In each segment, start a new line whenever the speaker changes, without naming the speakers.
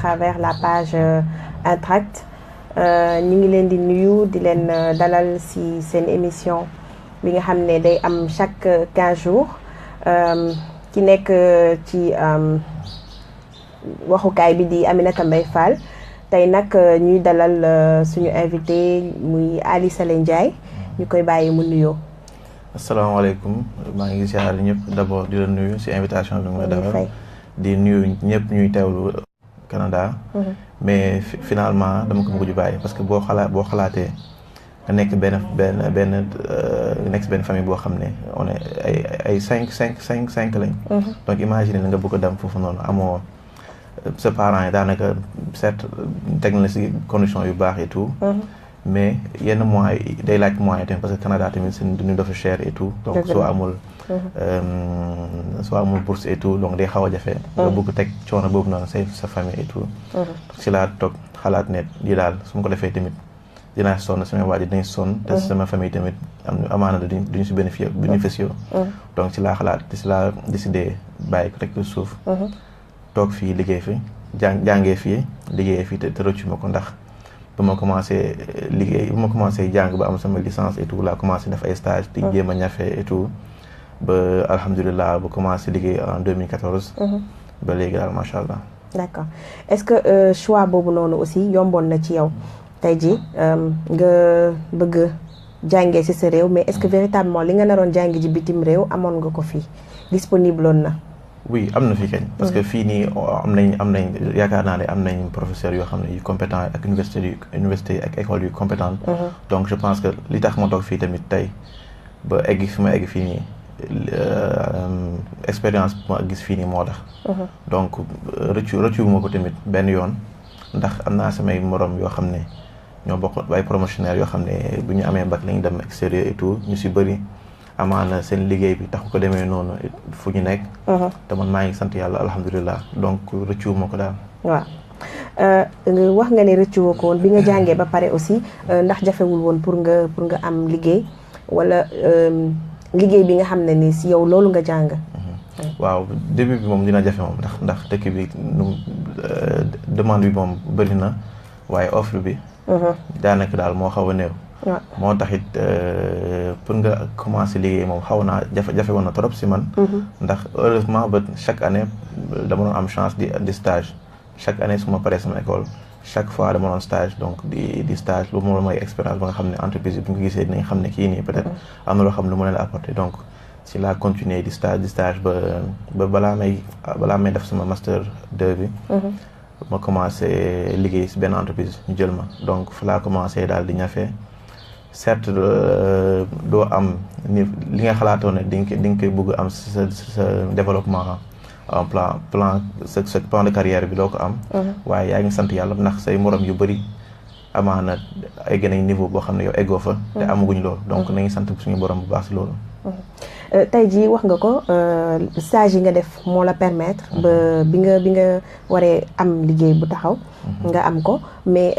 travers la page Intract ñu ngi leen di nuyu di leen dalal ci seen émission bi nga xam ne day am chaque 15 jours ki nekk ci waxukaay bi di Aminata Mbaye Fall tey nag ñuy dalal suñu invité muy Ali Saleh Ndiaye ñu koy bàyyi mu nuyoo.
asalaamaaleykum maa ngi ziar ñëpp d'abord di la nuyu ci invitation bi nga defal di nuyu ñëpp ñuy teewlu Canada. mais finalement dama ko mujj bàyyi parce que boo xalaatee nga nekk benn famille boo xam ne on est ay cinq lañ. donc imagine nga bëgg a dem foofu noonu amoo sa parents yi daanaka certes teg na ci conditions yu baax et tout. mais yenn moyens day laaj moyens tamit parce que Canada tamit seen dund dafa cher et tout. donc soo amul bourse et tout donc day xaw a jafe. nga bëgg teg coono boobu noonu sa famille et tout. ci laa toog xalaat ne lii daal su ma ko defee tamit dinaa sonn sama waajur dinañ sonn. te sama famille tamit amaana duñu si bénéficier. donc ci laa xalaat ci laa décidé bàyyi ko teg suuf. toog fii liggéey fi jàngee fii liggéeyee fii te rëccu ma ko ndax. ba ma commencé liggéey ba ma commencé jàng ba am sama licence et tout laa commencé def ay stage di jéem a ñafe et tout ba alhamdulilah ba commencé liggéey en 2014. ba léegi daal macha allah.
d'accord est-ce que choix boobu noonu aussi yomboon na ci yow tey jii nga bëgg jàngee ci sa réew mais est-ce que véritablement li nga naroon jàngi ji bitim réew amoon nga ko fii disponible woon na.
oui am na fi kañ. parce que fii nii am nañ yaakaar naa ne am nañ professeurs yoo xam ne yu compétent ak université ak école yu compétente. donc je pense que li tax ma toog fii tamit tey ba egg fi ma egg fii nii expérience bu ma gis fii nii moo tax. donc rëccu ma ko tamit benn yoon ndax am naa samay morom yoo xam ne ñoo bokk ay promotionnaires yoo xam ne bu ñu amee bac lañu dem extérieur et tout ñu si bëri. amaana seen liggéey bi tax ko demee noonu fu ñu nekk. te man maa ngi sant yàlla alhamdulilah donc rëccu ma ko daal.
waaw wax nga ne rëccu woo ko woon bi nga jàngee ba pare aussi ndax jafewul woon pour nga am liggéey wala liggéey bi nga xam ne ni si yow loolu nga jàng.
waaw début bi moom dina jafe moom ndax dëkk bi demande bi moom bëri na waaye offre bi. daanaka daal moo xaw a néew. moo taxit pour nga commencer liggéey moom xaw naa jafe woon na trop si man. ndax heureusement ba chaque année dama doon am chance di stage chaque année su ma paree sama école chaque fois dama doon stage donc di stage lu moom mooy expérience ba nga xam ne entreprise bi bu ñu ko gisee dinañ xam ne kii nii peut-être am na loo xam ne lu mën a la apporter donc si la continuer di stage ba balaa may def sama master 2 bi. ma commencé liggéey si benn entreprise ñu jël ma donc fa laa commencé daal di ñafe. certes doo am ni li nga xalaatoon ne di nga koy bëgg am sa développement en sa plan de carrière bi doo ko am. waaye yaa ngi sant yàlla ndax say morom yu bëri amaana egg nañ niveau boo xam ne yow eggoo fa. te amaguñ loolu donc nañu sant suñu borom bu baax si loolu.
tey jii wax nga ko stage yi nga def moo la permettre ba bi nga waree am liggéey bu taxaw. nga am ko mais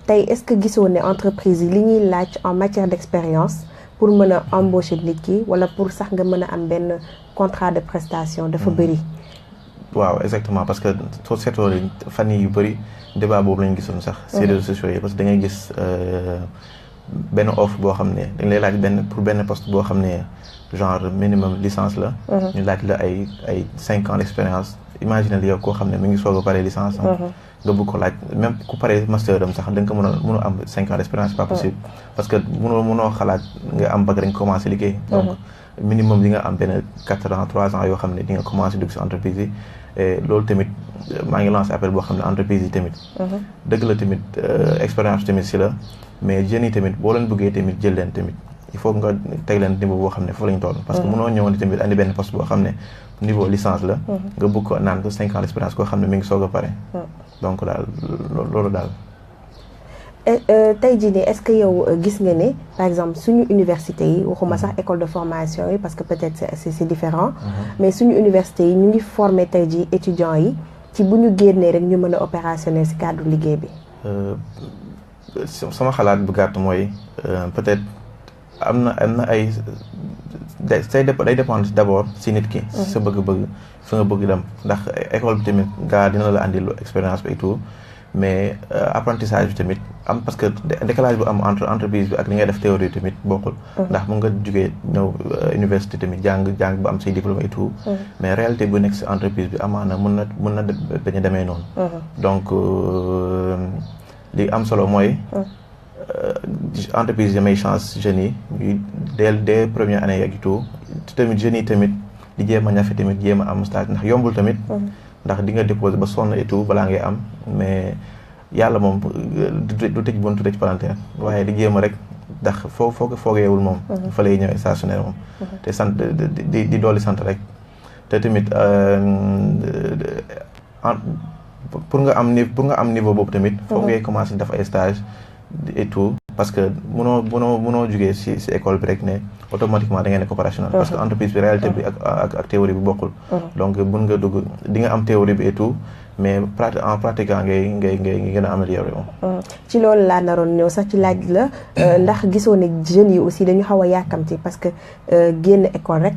tey est-ce que gisoo ne entreprise yi li ñuy laaj en matière d'expérience pour mën a embaucher nit ki wala pour sax nga mën a am benn contrat de prestation dafa bëri.
waaw exactement parce que soo seetloo fan yu bëri débat boobu lañu gisoon sax. ci réseaux sociaux yi parce que da ngay gis benn offre boo xam ne dañ lay laaj pour benn poste boo xam ne genre minimum licence la. ñu laaj la ay 5 ans d'expérience imagine yow koo xam ne mi ngi soog a pare licence. nga bëgg ko laaj même ku pare master am sax da nga ko mënoo am 5 ans d'expérience pas possible. parce que mënoo xalaat nga am bac rek commencer liggéey. donc minimum di nga am benn 4 ans 3 ans yoo xam ne di nga commencer dugg ci entreprise yi. loolu tamit maa ngi lancé appel boo xam ne entreprise yi tamit. dëgg la tamit expérience tamit ci la mais jeunes yi tamit boo leen bëggee tamit jël leen tamit il faut nga teg leen niveau boo xam ne foofu lañu toll. parce que mënoo ñëwoon tamit andi benn poste boo xam ne niveau licence la. nga bëgg ko naan ko 5 ans d'expérience koo xam ne mi ngi soog a pare. donc daal loolu daal.
tey jii nii est-ce que yow gis nga ne par exemple suñu université yi waxuma sax école de formation yi parce que peut-être c'est différent. mais suñu université yi ñu ngi former tey jii étudiants yi ci bu ñu génnee rek ñu mën a opérationnel ci cadre liggéey bi.
sama xalaat bu gàtt mooy peut-être am na ay day dépendre d'abord si nit ki. sa bëgg-bëgg fi nga bëgg dem ndax école bi tamit gaa dina la andil expérience bi et tout mais apprentissage bi tamit am parce que décalage bu am entre entreprise bi ak li ngay def théorie tamit bokkul. ndax mun nga jugee ñëw université tamit jàng bu am say diplôme et tout. mais réalité bu nekk si entreprise bi amaana mun na bañ a demee noonu. donc li am solo mooy. entreprise yi may chance jeunes yi dès première année ak tout tamit jeunes yi tamit di jéem a ñafe tamit jéem a am stage ndax yombul tamit. ndax di nga déposer ba sonn et tout balaa ngay am mais yàlla moom du tëj buntu tëj palanteer waaye di jéem a rek ndax foogeewul moom. fa lay ñëw stationnaire moom. te sant di dolli sant rek te tamit pour nga am niveau boobu tamit. foog ngay commencer def ay stage et tout parce que mënoo jugee si école bi rek ne automatiquement da ngay nekk opérationnel. parce que entreprise bi réalité bi ak théorie bi bokkul. donc mën nga dugg di nga am théorie bi et tout mais en pratiquant ngay gën a améliorer moom.
ci loolu laa naroon ñëw sax ci laaj la ndax gisoo ne jeunes yi aussi dañu xaw a yàkkamti parce que génn école rek.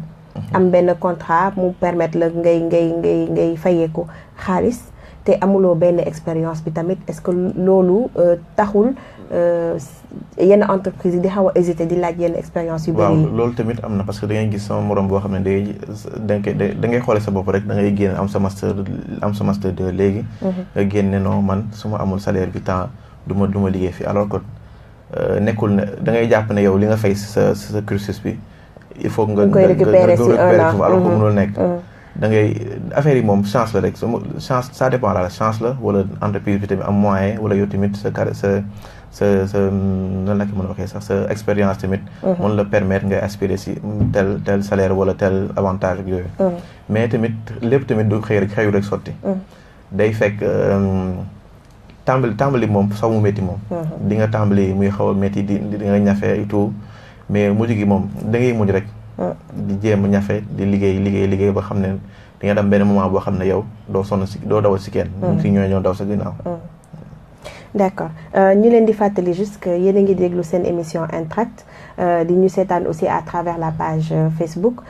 am benn contrat mu permettre la ngay fayeeku xaalis. te amuloo benn expérience bi tamit est-ce que loolu taxul yenn entreprise yi di xaw a hésiter di laaj yenn expérience yu bëri yi.
waaw loolu tamit am na parce que da ngay gis sama morom boo xam ne da ngay xoolee sa bopp rek da ngay génn am sa master 2 léegi. nga génne non man su ma amul salaire bi temps du ma liggéey fii alors que nekkul ne da ngay jàpp ne yow li nga fay sa cursus bi. il faut nga
récupérer si
alors que mënul nekk. da ngay affaire yi moom chance la rek chance ça dépend la chance la wala entreprise bi tamit am moyen wala yow tamit sa nan la ko mën a waxee sax sa expérience tamit. mën la permettre ngay aspirer si tel salaire wala tel avantage ak yooyu. mais tamit lépp tamit du xëyu rek sotti. day fekk tàmbali moom sax mu métti moom. di nga tàmbali muy xaw a métti di nga ñafe et tout mais mujj gi moom da ngay mujj rek. di jéem a ñafe di liggéey ba xam ne di nga dem benn moment boo xam ne yow doo sonn si doo dawal si kenn. si ñoo daw sa ginnaaw.
d'accord ñu leen di fàttali juste que yéen a ngi déglu seen émission Intract di ñu seetaan aussi à travers la page Facebook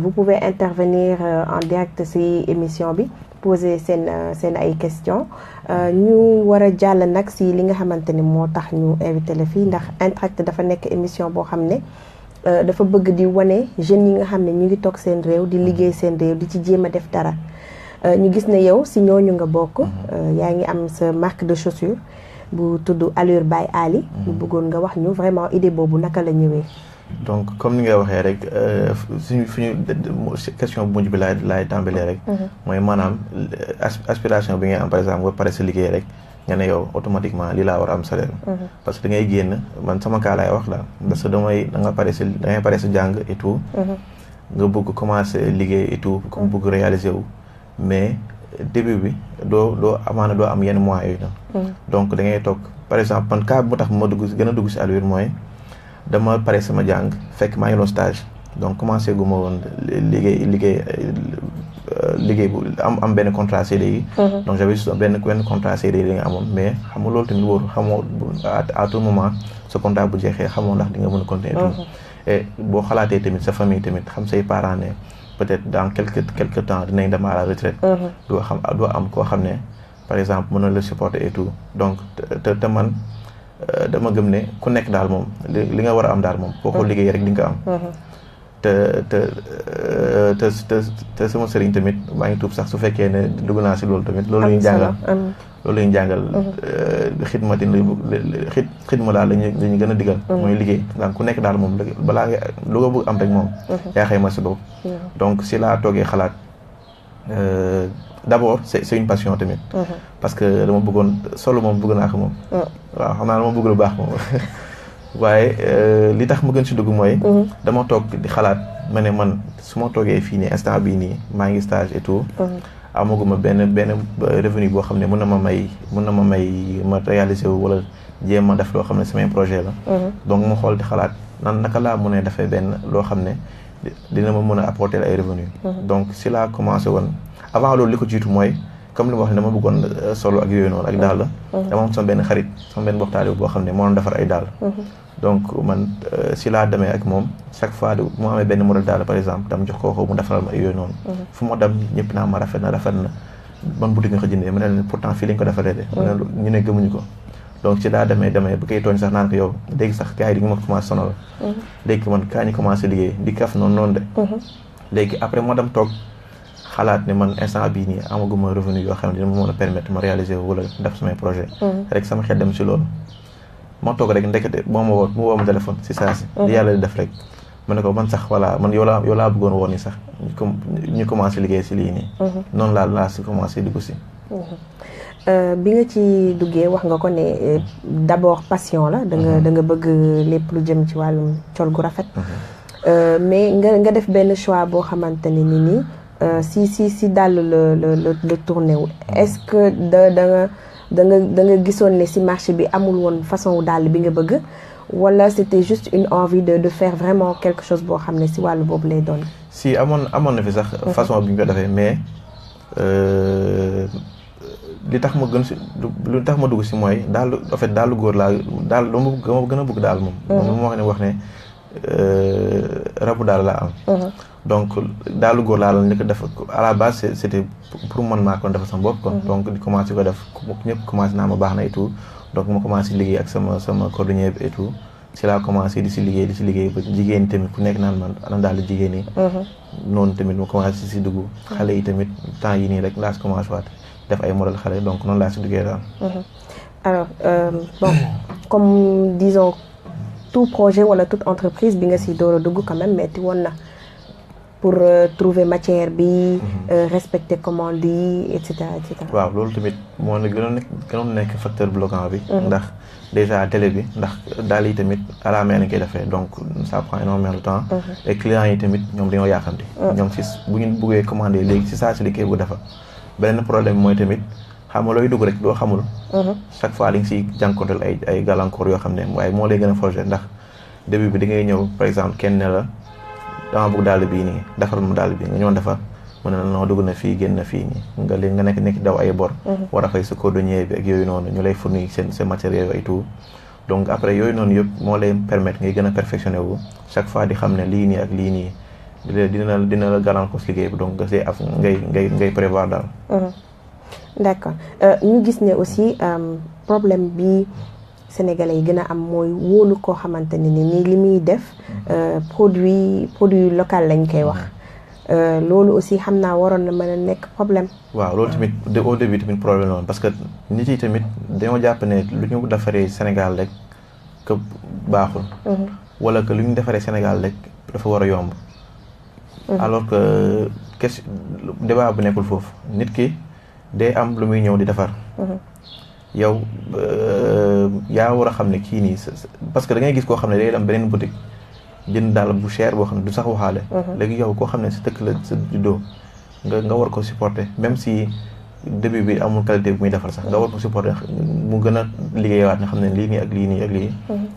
vous pouvez intervenir en direct si émission bi poser seen ay questions ñu war a jàll nag si li nga xamante ni moo tax ñu invité la fii ndax Intract dafa nekk émission boo xam ne. dafa bëgg di wane jeunes yi nga xam ne ñu ngi toog seen réew di liggéey seen réew di ci jéem a def dara ñu gis ne yow si ñooñu nga bokk. yaa ngi am sa marque de chaussure bu tudd Allure by Ali. ñu bëggoon nga wax ñu vraiment idée boobu naka la ñëwee.
donc comme ni nga waxee rek suñu question bu mujj bi laay tàmbalee rek. mooy maanaam aspiration bi ngay am par exemple nga pare sa liggéey rek. nga ne yow automatiquement lii laa war a am salaire. parce que da ngay génn man sama kaa laay wax daal parce que da ngay pare sa jàng et tout. nga bëgg commencer liggéey et tout comme bëgg réaliser wu. mais début bi doo amaana doo am yenn moyens yooyu noonu. donc da ngay toog par exemple man cas bu tax ma gën a dugg si Allure mooy dama pare sama jàng fekk maa ngi doon stage donc commencé gu ma woon liggéey bu am benn contrat CDI. donc j'avais juste benn contrat CDI li nga amoon mais xam nga loolu tamit wóoru xamoo à tout moment sa contrat bu jeexee xamoo ndax di nga mën a continuer tout et boo xalaatee tamit sa famille tamit xam say parents ne peut-être dans quelque temps dinañ dem à la retraite. doo am koo xam ne par exemple mën na la supporter et tout donc te man dama gëm ne ku nekk daal moom li nga war a am daal moom boo ko liggéey rek di nga am. te sama sëriñ tamit maa ngi tuub sax su fekkee ne dugg naa si loolu tamit loolu la ñuy jàngal xidma daal lañu gën a digal mooy liggéey donc ku nekk daal moom balaa nga lu nga bëgg am rek moom yaa xayma si bopp donc si laa toogee xalaat d'abord c'est une passion tamit parce que dama bëggoon solo moom bëgg naa ko moom waaw xam naa dama bëgg lu baax moom waaye li tax ma gën si dugg mooy dama toog di xalaat ma ne man su ma toogee fii nii instant bii nii maa ngi stage et tout amaguma benn revenu boo xam ne mën na ma may ma réaliser wu wala jéem a def loo xam ne samay projet la donc ma xool di xalaat naka laa mën a defee benn loo xam ne dina ma mën a apporter ay revenu donc si laa commencé woon avant loolu li ko jiitu mooy comme li ma wax ne dama bëggoon solo ak yooyu noonu ak daal la dama am sama benn xarit sama benn waxtaale boo xam ne moo doon defar ay daal donc man si laa demee ak moom chaque fois mu amee benn modèle daal par exemple dama jox ko mu defaral ma yooyu noonu. fu ma dem ñëpp naa ma rafet na ban boutique nga ko jëndee ma ne leen pourtant fii lañ ko defaree de. ñu ne gëmuñu ko. donc ci laa demee ba koy tooñ sax naan ko yow léegi sax gars yi di nga ma commencé sonal. léegi man kaa ñu commencé liggéey di kaf noonu de. léegi après moo dem toog xalaat ne man instant bii nii amaguma revenu yoo xam ne dina ma mën a permettre ma réaliser wala def samay projet rek sama xel dem si loolu. ma toog rek ndekete moo ma woo ma téléphone si saa si. li yàlla di def rek. ma ne ko man sax voilà man yow laa bëggoon woon ni sax ñu commencé liggéey si lii nii. noonu laa si commencé dugg si.
bi nga ci duggee wax nga ko ne d'abord passion la. da nga bëgg lépp lu jëm ci wàllum col gu rafet. mais nga def benn choix boo xamante ne nii si dàll la tourné wu. est-ce que da nga gisoon ne si marché bi amul woon façon dàll bi nga bëgg. wala c'était juste une envie de faire vraiment quelque chose boo xam ne si wàllu boobu lay doon.
si amoon na fi sax. façon bi ñu ko defee mais li tax ma dugg si mooy daal en fait daalu góor laa daal dama gën a bëgg daal moom. moom moo wax ne rabu daal laa am. donc daalu góor laa la njëkk def à la base c'était pour man maa ko defal sama bopp quoi. donc di commencé ko def ñëpp commencé naa ma baax na et tout. donc ma commencé liggéey ak sama cordonnier bi et tout si laa commencé di si liggéey ba jigéen tamit ku nekk naan man ana daal jigéen yi. noonu tamit ma commencé si dugg. xale yi tamit temps yi nii rek laa si commencé waat def ay modèle xale donc noonu laa si duggee daal.
alors bon comme disons tout projet wala toute entreprise bi nga si door a dugg quand même metti woon na pour trouver matière bi. respecter commande yi et cetera et cetera.
waaw loolu tamit moo ne gënoon nekk facteur bloquant bi. ndax déjà délai bi ndax daal yi tamit à la main lañ koy defee donc ça prend énormément de temps. et clients yi tamit ñoom dañoo yàkkamti. ñoom si bu ñu buggee commander léegi si saa si li koy bu defar beneen problème mooy tamit xam nga looy dugg rek doo xamul. chaque fois dañ siy jànkuwanteel ay gàllankoor yoo xam ne waaye moo lay gën a forger ndax début bi da ngay ñëw par exemple kenn ne la. dama bëgg dàll bii nii defaral ma dàll bi nga ñëwoon defar mu ne la non dugg na fii génn na fii nii nga léegi nga nekk daw ay bor. war a fay sa cordonnier bi ak yooyu noonu ñu lay fournir seen matériel et tout. donc après yooyu noonu yëpp moo lay permettre ngay gën a perfectionné wu chaque fois di xam ne lii nii ak lii nii dina la gàllankoor liggéey bi donc nga see af ngay prévoir daal.
d'accord ñu gis ne aussi problème bi. Sénégalais yi gën a am mooy wóolu koo xamante ne ni li muy def produit local lañ koy wax loolu aussi xam naa waroon na mën a nekk problème.
waaw loolu tamit au début tamit problème la woon parce que nit yi tamit dañoo jàpp ne lu ñu defaree Sénégal rek que baaxul. wala que lu ñu defaree Sénégal rek dafa war a yomb. alors que question débat bu nekkul foofu nit ki day am lu muy ñëw di defar. yow yaa war a xam ne kii nii parce que da ngay gis koo xam ne day dem beneen boutique jënd daal bu cher boo xam ne du sax waxaale. léegi yow koo xam ne sa dëkk la sa juddoo nga war ko supporter même si début bi amul qualité bu muy defar sax nga war ko supporter mu gën a liggéeyawaat nga xam ne lii nii ak lii nii ak lii.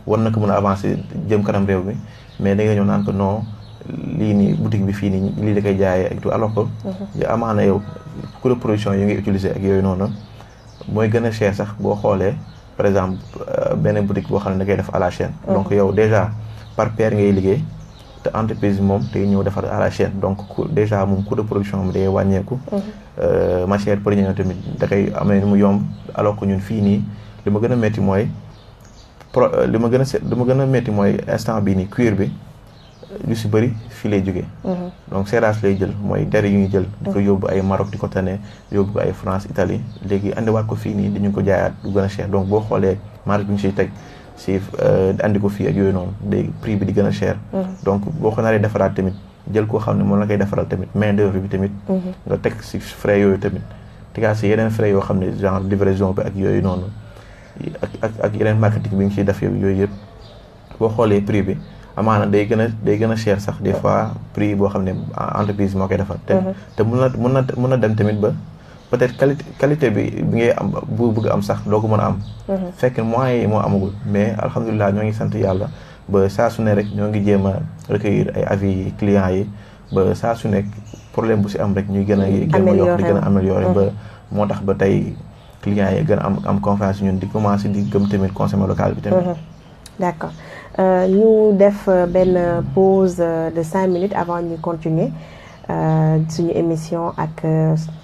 war na ko mën a avancer jëm kanam réew mi mais da nga ñëw naan ko non lii nii boutique bi fii nii lii da koy jaayee ak tout alors que. amaana yow coût de production yi ngay utiliser ak yooyu noonu. mooy gën a cher sax boo xoolee par exemple benn boutique boo xam ne da koy def à la chaîne. donc yow déjà par paire ngay liggéey te entreprise bi moom day ñëw defar à la chaîne donc déjà moom coût de production bi day wàññeeku. matière première tamit da koy amee ni mu yomb alors que ñun fii nii li ma gën a métti mooy li ma gën a métti mooy instant bii nii cuir bi lu si bëri fii lay jógee. donc serrage lay jël mooy der yu ñu jël. di ko yóbbu ay Maroc di ko tane yóbbu ko ay France Italie léegi andiwaat ko fii nii dañu ko jaayaat du gën a cher donc boo xoolee marge bi ñu siy teg si andi ko fii ak yooyu noonu léegi prix bi di gën a cher. donc boo ko naree defaraat tamit jël koo xam ne moom la koy defaral tamit main d'œuvre bi tamit. nga teg si frais yooyu tamit tegaat si yeneen frais yoo xam ne genre livraison bi ak yooyu noonu ak yeneen marketing bi nga ciy def yooyu yëpp boo xoolee prix bi. amaana day gën a cher sax des fois prix boo xam ne entreprise moo koy defar. te mun na dem tamit ba peut-être qualité bi ngay am bu bëgg am sax doo ko mën a am. fekk moyens yi moo amagul mais alhamdulilah ñoo ngi sant yàlla ba saa su ne rek ñoo ngi jéem a recueillir ay avis clients yi ba saa su nekk problème bu si am rek ñuy gën a yokk di gën a améliorer ba moo tax ba tey clients yi gën a am confiance ñun di commencer di gëm tamit consommé local bi tamit.
d'accord ñu def benn pause de 5 minutes avant ñu continuer suñu émission ak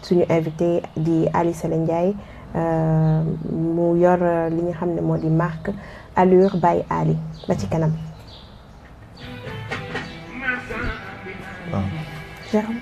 suñu invité di Aly Sele Ndiaye mu yor li nga xam ne moo di marque Allure by Ali ba ci kanam. Jérôme.